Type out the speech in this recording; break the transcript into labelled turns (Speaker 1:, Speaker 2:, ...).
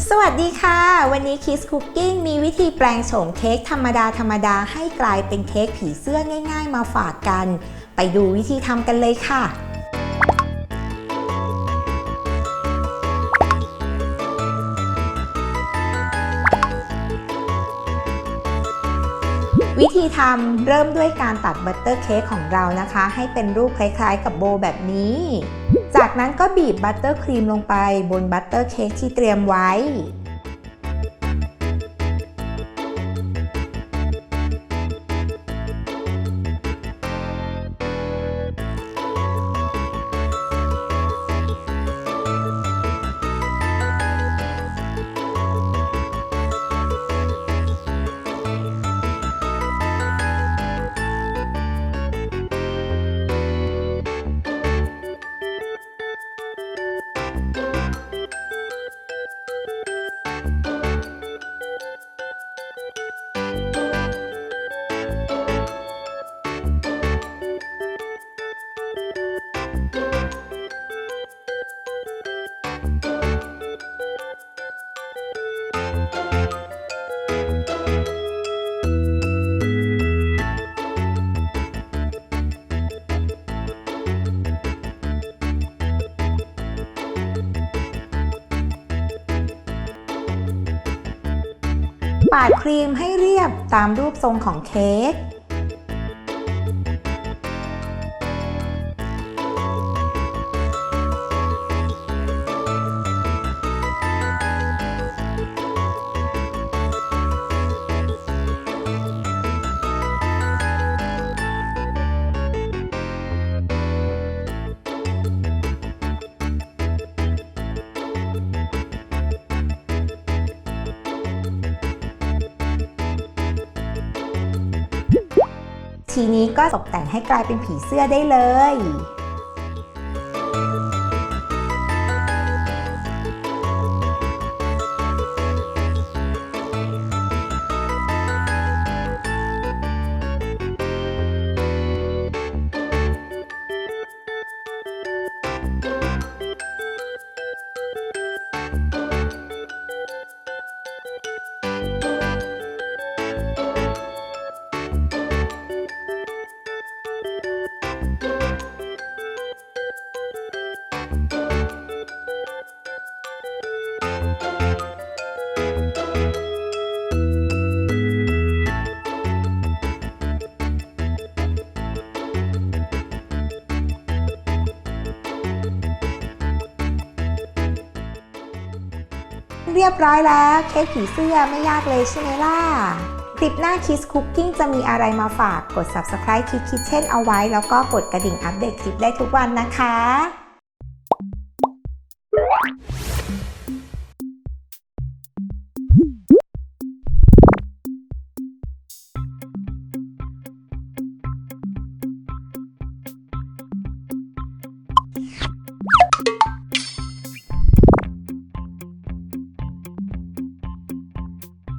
Speaker 1: สวัสดีค่ะวันนี้ Kiss Cooking มีวิธีแปลงโฉมเค้กธรรมดาให้กลายเป็นเค้กผีเสื้อง่ายๆมาฝากกันไปดูวิธีทำกันเลยค่ะวิธีทำเริ่มด้วยการตัดบัตเตอร์เค้กของเรานะคะให้เป็นรูปคล้ายๆกับโบแบบนี้จากนั้นก็บีบบัตเตอร์ครีมลงไปบนบัตเตอร์เค้กที่เตรียมไว้ปาดครีมให้เรียบตามรูปทรงของเค้กทีนี้ก็ตกแต่งให้กลายเป็นผีเสื้อได้เลยเรียบร้อยแล้วเค้กผีเสื้อไม่ยากเลยใช่ไหมล่ะคลิปหน้า Kiss Cooking จะมีอะไรมาฝากกด Subscribe Kiss Kitchen เอาไว้แล้วก็กดกระดิ่งอัปเดตคลิปได้ทุกวันนะคะ